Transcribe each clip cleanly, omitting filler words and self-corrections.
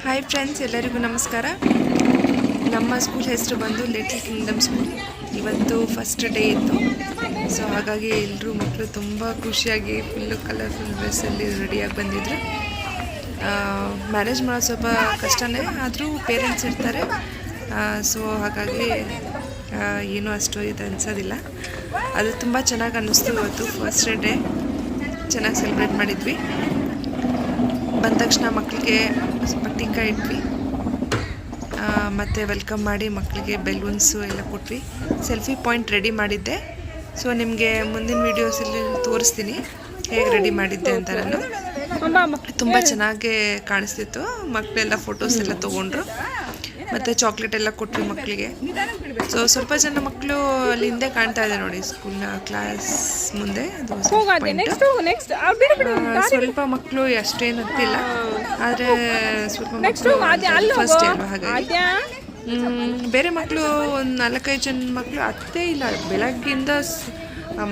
Hi friends, ಎಲ್ಲರಿಗೂ ನಮಸ್ಕಾರ. ನಮ್ಮ ಸ್ಕೂಲ್ ಹೆಸರು ಬಂದು ಲಿಟಲ್ ಕಿಂಗ್ಡಮ್ ಸ್ಕೂಲ್. ಇವತ್ತು ಫಸ್ಟ್ ಡೇ ಇತ್ತು. ಸೊ ಹಾಗಾಗಿ ಎಲ್ಲರೂ ಮಕ್ಕಳು ತುಂಬ ಖುಷಿಯಾಗಿ ಫುಲ್ಲು ಕಲರ್ಫುಲ್ ಡ್ರೆಸ್ಸಲ್ಲಿ ರೆಡಿಯಾಗಿ ಬಂದಿದ್ರು. ಮ್ಯಾನೇಜ್ ಮಾಡೋದು ಸ್ವಲ್ಪ ಕಷ್ಟನೇ, ಆದರೂ ಪೇರೆಂಟ್ಸ್ ಇರ್ತಾರೆ. ಸೊ ಹಾಗಾಗಿ ಏನೂ ಅಷ್ಟು ಇದು ಅನಿಸೋದಿಲ್ಲ. ಅದು ತುಂಬ ಚೆನ್ನಾಗಿ ಅನ್ನಿಸ್ತು. ಇವತ್ತು ಫಸ್ಟ್ ಡೇ ಚೆನ್ನಾಗಿ ಸೆಲೆಬ್ರೇಟ್ ಮಾಡಿದ್ವಿ. ಬಂದ ತಕ್ಷಣ ಮಕ್ಕಳಿಗೆ ಸ್ವಲ್ಪ ಟೀಕ ಇಟ್ವಿ, ಮತ್ತು ವೆಲ್ಕಮ್ ಮಾಡಿ ಮಕ್ಕಳಿಗೆ ಬೆಲೂನ್ಸು ಎಲ್ಲ ಕೊಟ್ವಿ. ಸೆಲ್ಫಿ ಪಾಯಿಂಟ್ ರೆಡಿ ಮಾಡಿದ್ದೆ. ಸೊ ನಿಮಗೆ ಮುಂದಿನ ವೀಡಿಯೋಸಲ್ಲಿ ತೋರಿಸ್ತೀನಿ ಹೇಗೆ ರೆಡಿ ಮಾಡಿದ್ದೆ ಅಂತ. ನಾನು ತುಂಬ ಚೆನ್ನಾಗೇ ಕಾಣಿಸ್ತಿತ್ತು. ಮಕ್ಕಳೆಲ್ಲ ಫೋಟೋಸ್ ಎಲ್ಲ ತೊಗೊಂಡ್ರು, ಮತ್ತು ಚಾಕ್ಲೇಟ್ ಎಲ್ಲ ಕೊಟ್ವಿ ಮಕ್ಕಳಿಗೆ. ಸೊ ಸ್ವಲ್ಪ ಜನ ಮಕ್ಕಳು ಅಲ್ಲಿ ಹಿಂದೆ ಕಾಣ್ತಾ ಇದೆ ನೋಡಿ, ಸ್ಕೂಲ್ನ ಕ್ಲಾಸ್ ಮುಂದೆ. ಅದು ಸ್ವಲ್ಪ ಮಕ್ಕಳು ಅಷ್ಟೇನು ಹತ್ತಿಲ್ಲ, ಆದರೆ ಸ್ವಲ್ಪ ಮಕ್ಕಳು ಫಸ್ಟ್ ಅಲ್ವಾ, ಹಾಗಾಗಿ ಬೇರೆ ಮಕ್ಕಳು ಒಂದು 4-5 ಜನ ಮಕ್ಕಳು ಹತ್ತೇ ಇಲ್ಲ. ಬೆಳಗ್ಗಿಂದ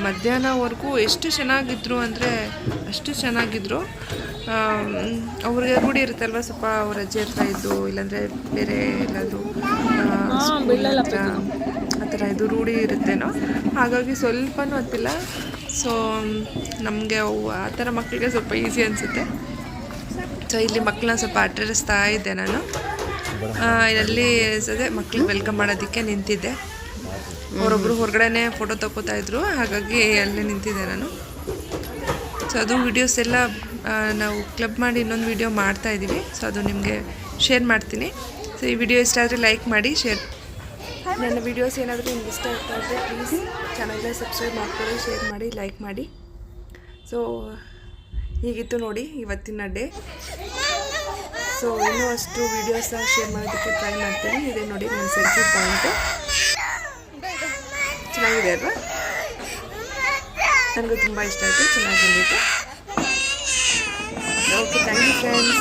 ಮಧ್ಯಾಹ್ನವರೆಗೂ ಎಷ್ಟು ಚೆನ್ನಾಗಿದ್ರು ಅಂದರೆ ಅಷ್ಟು ಚೆನ್ನಾಗಿದ್ರು. ಅವ್ರಿಗೆ ರೂಢಿ ಇರುತ್ತಲ್ವ, ಸ್ವಲ್ಪ ಅವ್ರ ಅಜ್ಜಿ ಹತ್ರ ಇದ್ದು, ಇಲ್ಲಾಂದರೆ ಬೇರೆ ಎಲ್ಲಾದರೂ ಆ ಥರ ಇದು ರೂಢಿ ಇರುತ್ತೇನೋ, ಹಾಗಾಗಿ ಸ್ವಲ್ಪನೂ ಹತ್ತಿಲ್ಲ. ಸೊ ನಮಗೆ ಆ ಥರ ಮಕ್ಕಳಿಗೆ ಸ್ವಲ್ಪ ಈಸಿ ಅನಿಸುತ್ತೆ. ಸೊ ಇಲ್ಲಿ ಮಕ್ಕಳನ್ನ ಸ್ವಲ್ಪ ಅಡ್ರೆಸ್ತಾ ಇದ್ದೆ ನಾನು. ಇಲ್ಲಿ ಅದೇ ಮಕ್ಕಳಿಗೆ ವೆಲ್ಕಮ್ ಮಾಡೋದಕ್ಕೆ ನಿಂತಿದ್ದೆ. ಅವರೊಬ್ಬರು ಹೊರಗಡೆನೇ ಫೋಟೋ ತಗೋತಾ ಇದ್ರು, ಹಾಗಾಗಿ ಅಲ್ಲೇ ನಿಂತಿದ್ದೆ ನಾನು. ಸೊ ಅದು ವೀಡಿಯೋಸ್ ಎಲ್ಲ ನಾವು ಕ್ಲಬ್ ಮಾಡಿ ಇನ್ನೊಂದು ವೀಡಿಯೋ ಮಾಡ್ತಾಯಿದ್ದೀವಿ. ಸೊ ಅದು ನಿಮಗೆ ಶೇರ್ ಮಾಡ್ತೀನಿ. ಸೊ ಈ ವಿಡಿಯೋ ಇಷ್ಟ ಆದರೆ ಲೈಕ್ ಮಾಡಿ, ಶೇರ್. ನನ್ನ ವೀಡಿಯೋಸ್ ಏನಾದರೂ ನಿಮ್ಗೆ ಇಷ್ಟ ಆಗ್ತಾ ಇದ್ದರೆ ಪ್ಲೀಸ್ ಚಾನಲ್ಗೆ ಸಬ್ಸ್ಕ್ರೈಬ್ ಮಾಡ್ಕೊಳ್ಳಿ, ಶೇರ್ ಮಾಡಿ, ಲೈಕ್ ಮಾಡಿ. ಸೊ ಹೀಗಿತ್ತು ನೋಡಿ ಇವತ್ತಿನ ಡೇ. ಸೊ ಇನ್ನೂ ಅಷ್ಟು ವೀಡಿಯೋಸ್ನ ಶೇರ್ ಮಾಡೋದಕ್ಕೆ ಟ್ರೈ ಮಾಡ್ತೀನಿ. ಇದೇ ನೋಡಿ ನನ್ನ ಸೆಲ್ಫಿ ಪಾಯಿಂಟು. ಚೆನ್ನಾಗಿದೆ ಅಲ್ವಾ? ನನಗೂ ತುಂಬ ಇಷ್ಟ ಆಯಿತು, ಚೆನ್ನಾಗಿ ಬಂದಿತ್ತು. Okay, thank you friends.